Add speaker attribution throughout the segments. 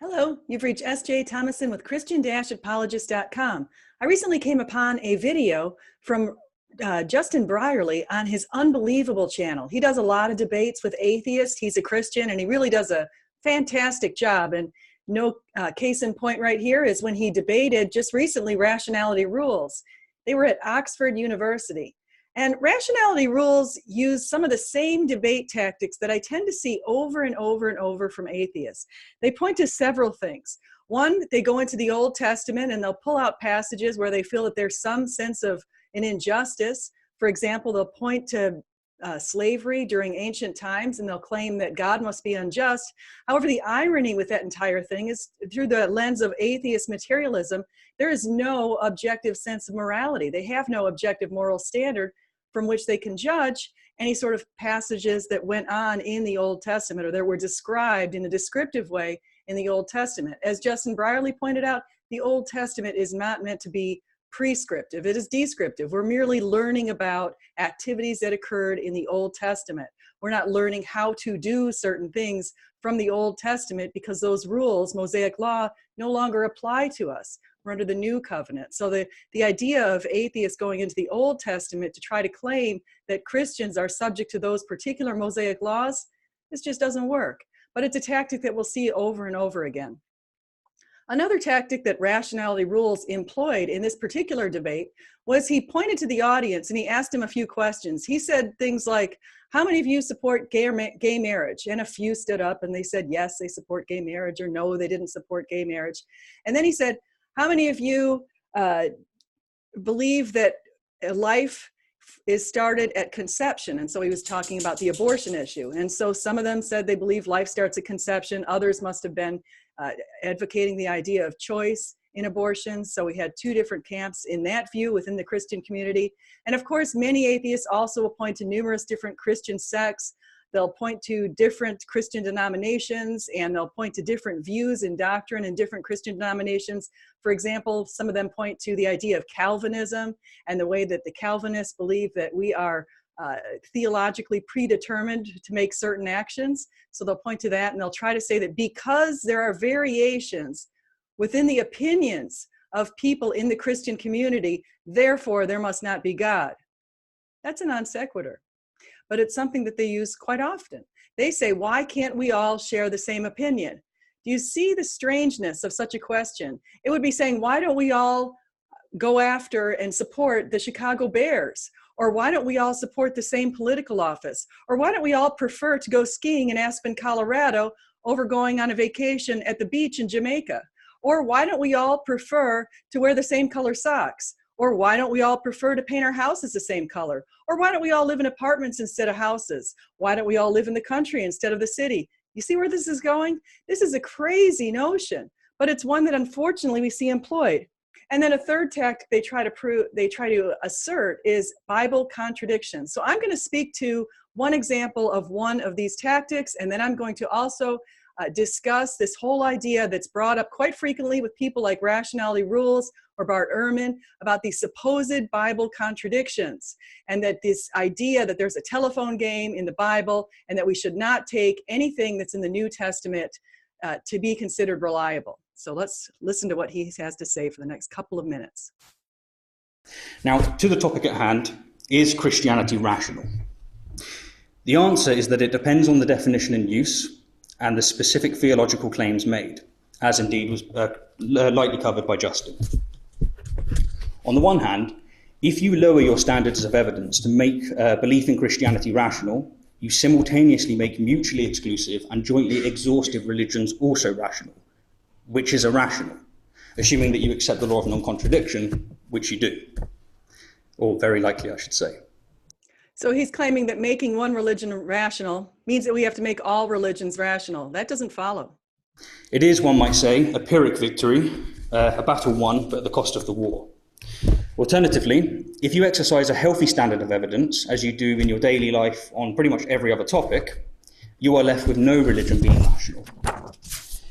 Speaker 1: Hello, you've reached S.J. Thomason with Christian-Apologist.com. I recently came upon a video from Justin Brierley on his unbelievable channel. He does a lot of debates with atheists. He's a Christian, and he really does a fantastic job. And no case in point right here is when he debated just recently Rationality Rules. They were at Oxford University. And Rationality Rules use some of the same debate tactics that I tend to see over and over and over from atheists. They point to several things. One, they go into the Old Testament and they'll pull out passages where they feel that there's some sense of an injustice. For example, they'll point to slavery during ancient times, and they'll claim that God must be unjust. However, the irony with that entire thing is through the lens of atheist materialism, there is no objective sense of morality. They have no objective moral standard from which they can judge any sort of passages that went on in the Old Testament or that were described in a descriptive way in the Old Testament. As Justin Brierley pointed out, the Old Testament is not meant to be prescriptive. It is descriptive. We're merely learning about activities that occurred in the Old Testament. We're not learning how to do certain things from the Old Testament because those rules, Mosaic law, no longer apply to us. We're under the new covenant. So the idea of atheists going into the Old Testament to try to claim that Christians are subject to those particular Mosaic laws, this just doesn't work. But it's a tactic that we'll see over and over again. Another tactic that Rationality Rules employed in this particular debate was he pointed to the audience and he asked them a few questions. He said things like, how many of you support gay marriage? And a few stood up and they said, yes, they support gay marriage, or no, they didn't support gay marriage. And then he said, how many of you believe that life is started at conception? And so he was talking about the abortion issue. And so some of them said they believe life starts at conception. Others must have been advocating the idea of choice in abortion. So we had two different camps in that view within the Christian community. And of course, many atheists also will point to numerous different Christian sects. They'll point to different Christian denominations, and they'll point to different views in doctrine in different Christian denominations. For example, some of them point to the idea of Calvinism and the way that the Calvinists believe that we are theologically predetermined to make certain actions. So they'll point to that, and they'll try to say that because there are variations within the opinions of people in the Christian community, therefore there must not be God. That's a non sequitur, but it's something that they use quite often. They say, why can't we all share the same opinion? Do you see the strangeness of such a question? It would be saying, why don't we all go after and support the Chicago Bears? Or why don't we all support the same political office? Or why don't we all prefer to go skiing in Aspen, Colorado over going on a vacation at the beach in Jamaica? Or why don't we all prefer to wear the same color socks? Or why don't we all prefer to paint our houses the same color? Or why don't we all live in apartments instead of houses? Why don't we all live in the country instead of the city? You see where this is going? This is a crazy notion, but it's one that unfortunately we see employed. And then a third tactic they try to assert is Bible contradictions. So I'm going to speak to one example of one of these tactics, and then I'm going to also discuss this whole idea that's brought up quite frequently with people like Rationality Rules or Bart Ehrman about these supposed Bible contradictions, and that this idea that there's a telephone game in the Bible and that we should not take anything that's in the New Testament to be considered reliable. So let's listen to what he has to say for the next couple of minutes.
Speaker 2: Now, to the topic at hand, is Christianity rational? The answer is that it depends on the definition in use and the specific theological claims made, as indeed was lightly covered by Justin. On the one hand, if you lower your standards of evidence to make belief in Christianity rational, you simultaneously make mutually exclusive and jointly exhaustive religions also rational, which is irrational, assuming that you accept the law of non-contradiction, which you do, or very likely, I should say.
Speaker 1: So he's claiming that making one religion rational means that we have to make all religions rational. That doesn't follow.
Speaker 2: It is, one might say, a Pyrrhic victory, a battle won, but at the cost of the war. Alternatively, if you exercise a healthy standard of evidence, as you do in your daily life on pretty much every other topic, you are left with no religion being rational.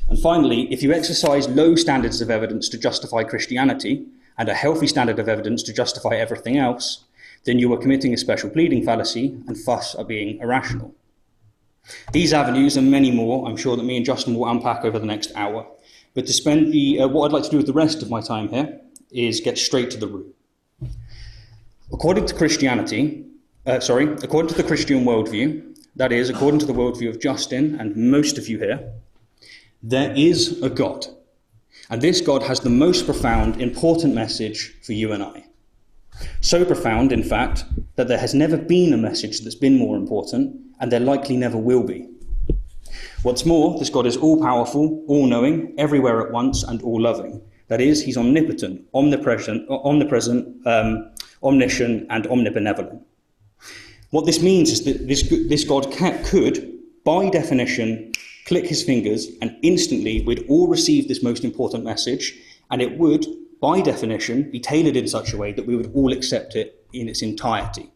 Speaker 2: And finally, if you exercise low standards of evidence to justify Christianity and a healthy standard of evidence to justify everything else, then you are committing a special pleading fallacy and thus are being irrational. These avenues and many more, I'm sure that me and Justin will unpack over the next hour, But to spend what I'd like to do with the rest of my time here is get straight to the root. According to the Christian worldview, that is, according to the worldview of Justin and most of you here, there is a God. And this God has the most profound, important message for you and I. So profound, in fact, that there has never been a message that's been more important, and there likely never will be. What's more, this God is all-powerful, all-knowing, everywhere at once, and all-loving. That is, he's omnipotent, omnipresent, omniscient, and omnibenevolent. What this means is that this God could, by definition, click his fingers, and instantly we'd all receive this most important message, and it would, by definition, be tailored in such a way that we would all accept it in its entirety.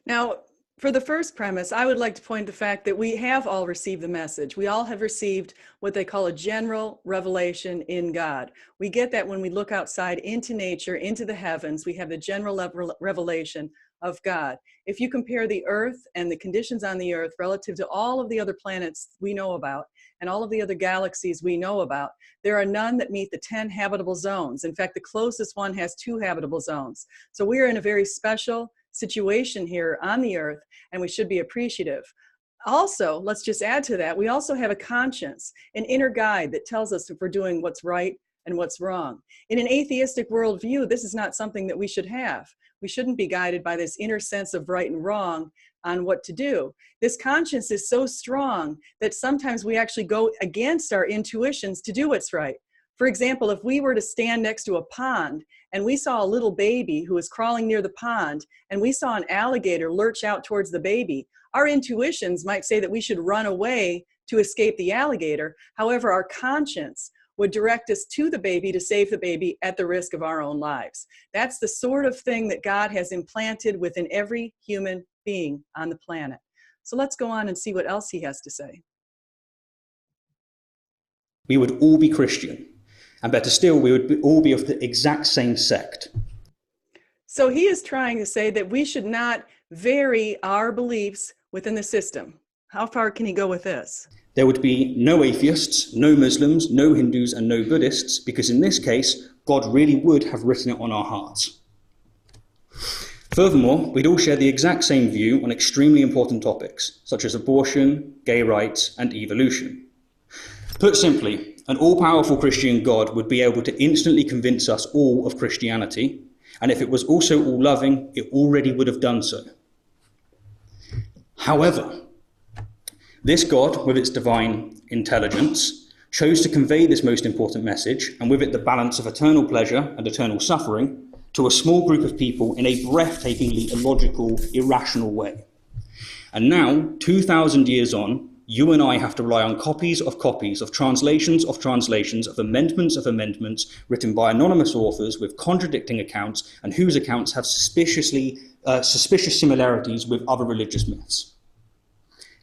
Speaker 1: Now, for the first premise, I would like to point the fact that we have all received the message. We all have received what they call a general revelation in God. We get that when we look outside into nature, into the heavens. We have the general revelation of God. If you compare the earth and the conditions on the earth relative to all of the other planets we know about and all of the other galaxies we know about, there are none that meet the 10 habitable zones. In fact, the closest one has 2 habitable zones. So we are in a very special situation here on the earth, and we should be appreciative. Also, let's just add to that, we also have a conscience, an inner guide that tells us if we're doing what's right and what's wrong. In an atheistic worldview, this is not something that we should have. We shouldn't be guided by this inner sense of right and wrong on what to do. This conscience is so strong that sometimes we actually go against our intuitions to do what's right. For example, if we were to stand next to a pond and we saw a little baby who was crawling near the pond and we saw an alligator lurch out towards the baby, our intuitions might say that we should run away to escape the alligator. However, our conscience would direct us to the baby to save the baby at the risk of our own lives. That's the sort of thing that God has implanted within every human being on the planet. So let's go on and see what else he has to say.
Speaker 2: We would all be Christian. And better still, we would all be of the exact same sect.
Speaker 1: So he is trying to say that we should not vary our beliefs within the system. How far can he go with this?
Speaker 2: There would be no atheists, no Muslims, no Hindus, and no Buddhists, because in this case, God really would have written it on our hearts. Furthermore, we'd all share the exact same view on extremely important topics, such as abortion, gay rights, and evolution. Put simply, an all-powerful Christian God would be able to instantly convince us all of Christianity, and if it was also all-loving, it already would have done so. However, this God, with its divine intelligence, chose to convey this most important message, and with it the balance of eternal pleasure and eternal suffering, to a small group of people in a breathtakingly illogical, irrational way. And now, 2,000 years on, you and I have to rely on copies, of translations, of amendments written by anonymous authors with contradicting accounts and whose accounts have suspicious similarities with other religious myths.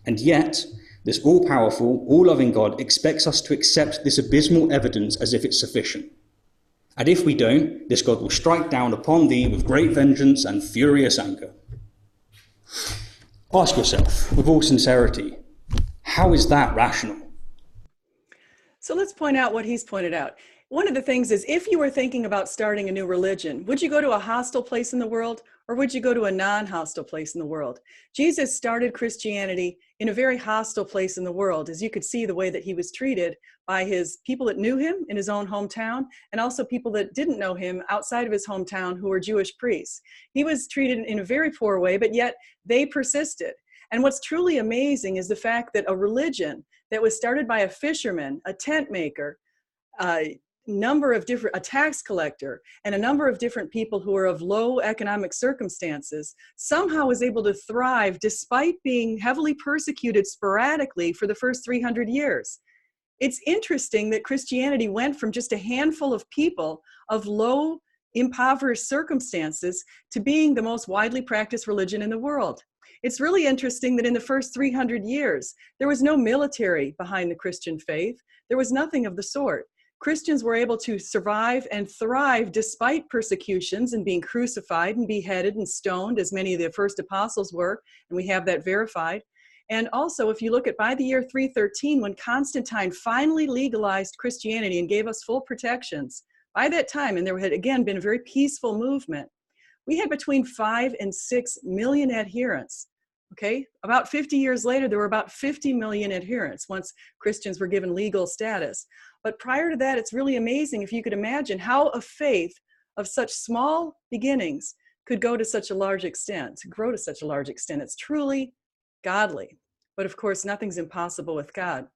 Speaker 2: And yet, this all-powerful, all-loving God expects us to accept this abysmal evidence as if it's sufficient. And if we don't, this God will strike down upon thee with great vengeance and furious anger. Ask yourself, with all sincerity, how is that rational?
Speaker 1: So let's point out what he's pointed out. One of the things is, if you were thinking about starting a new religion, would you go to a hostile place in the world, or would you go to a non-hostile place in the world? Jesus started Christianity in a very hostile place in the world, as you could see the way that he was treated by his people that knew him in his own hometown, and also people that didn't know him outside of his hometown who were Jewish priests. He was treated in a very poor way, but yet they persisted. And what's truly amazing is the fact that a religion that was started by a fisherman, a tent maker, a tax collector, and a number of different people who are of low economic circumstances, somehow was able to thrive despite being heavily persecuted sporadically for the first 300 years. It's interesting that Christianity went from just a handful of people of low, impoverished circumstances to being the most widely practiced religion in the world. It's really interesting that in the first 300 years, there was no military behind the Christian faith. There was nothing of the sort. Christians were able to survive and thrive despite persecutions and being crucified and beheaded and stoned, as many of the first apostles were, and we have that verified. And also, if you look at by the year 313, when Constantine finally legalized Christianity and gave us full protections, by that time, and there had again been a very peaceful movement, we had between 5 and 6 million adherents. Okay, about 50 years later, there were about 50 million adherents once Christians were given legal status. But prior to that, it's really amazing if you could imagine how a faith of such small beginnings could go to such a large extent, grow to such a large extent. It's truly godly. But of course, nothing's impossible with God.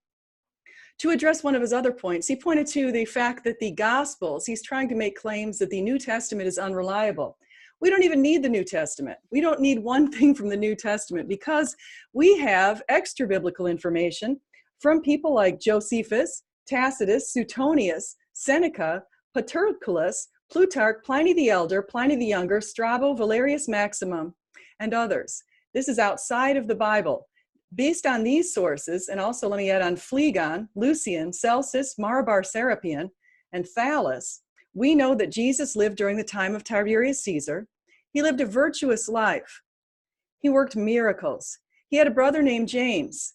Speaker 1: To address one of his other points, he pointed to the fact that the Gospels, he's trying to make claims that the New Testament is unreliable. We don't even need the New Testament. We don't need one thing from the New Testament because we have extra biblical information from people like Josephus, Tacitus, Suetonius, Seneca, Paterculus, Plutarch, Pliny the Elder, Pliny the Younger, Strabo, Valerius Maximum, and others. This is outside of the Bible. Based on these sources, and also let me add on Phlegon, Lucian, Celsus, Marabar Serapion, and Thales, we know that Jesus lived during the time of Tiberius Caesar. He lived a virtuous life. He worked miracles. He had a brother named James.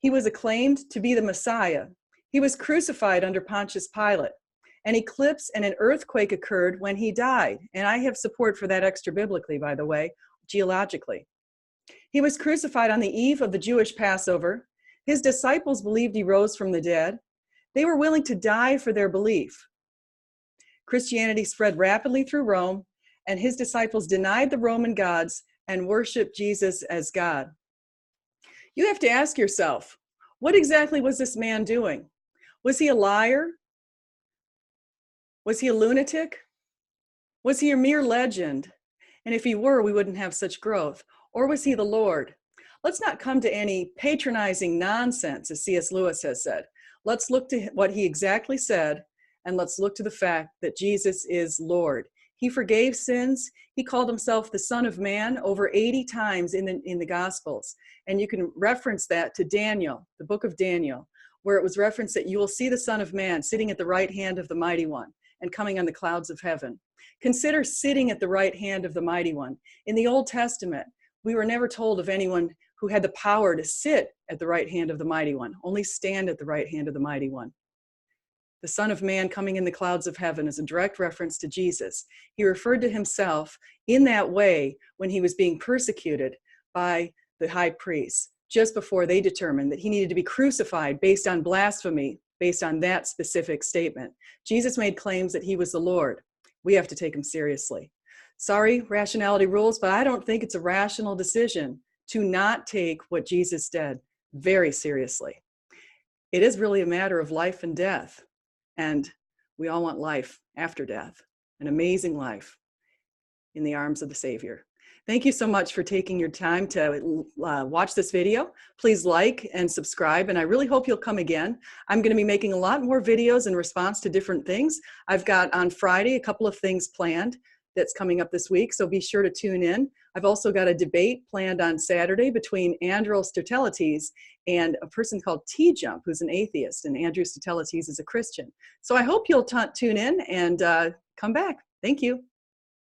Speaker 1: He was acclaimed to be the Messiah. He was crucified under Pontius Pilate. An eclipse and an earthquake occurred when he died. And I have support for that extra biblically, by the way, geologically. He was crucified on the eve of the Jewish Passover. His disciples believed he rose from the dead. They were willing to die for their belief. Christianity spread rapidly through Rome, and his disciples denied the Roman gods and worshiped Jesus as God. You have to ask yourself, what exactly was this man doing? Was he a liar? Was he a lunatic? Was he a mere legend? And if he were, we wouldn't have such growth. Or was he the Lord? Let's not come to any patronizing nonsense, as C.S. Lewis has said. Let's look to what he exactly said, and let's look to the fact that Jesus is Lord. He forgave sins. He called himself the Son of Man over 80 times in the Gospels. And you can reference that to Daniel, the book of Daniel, where it was referenced that you will see the Son of Man sitting at the right hand of the Mighty One and coming on the clouds of heaven. Consider sitting at the right hand of the Mighty One. In the Old Testament, we were never told of anyone who had the power to sit at the right hand of the Mighty One, only stand at the right hand of the Mighty One. The Son of Man coming in the clouds of heaven is a direct reference to Jesus. He referred to himself in that way when he was being persecuted by the high priests, just before they determined that he needed to be crucified based on blasphemy, based on that specific statement. Jesus made claims that he was the Lord. We have to take him seriously. Sorry, rationality rules, but I don't think it's a rational decision to not take what Jesus did very seriously. It is really a matter of life and death, and we all want life after death, an amazing life in the arms of the Savior. Thank you so much for taking your time to watch this video. Please like and subscribe, and I really hope you'll come again. I'm going to be making a lot more videos in response to different things. I've got on Friday a couple of things planned that's coming up this week, so be sure to tune in. I've also got a debate planned on Saturday between Andrew Stertelites and a person called T-Jump, who's an atheist, and Andrew Stertelites is a Christian. So I hope you'll tune in and come back. Thank you.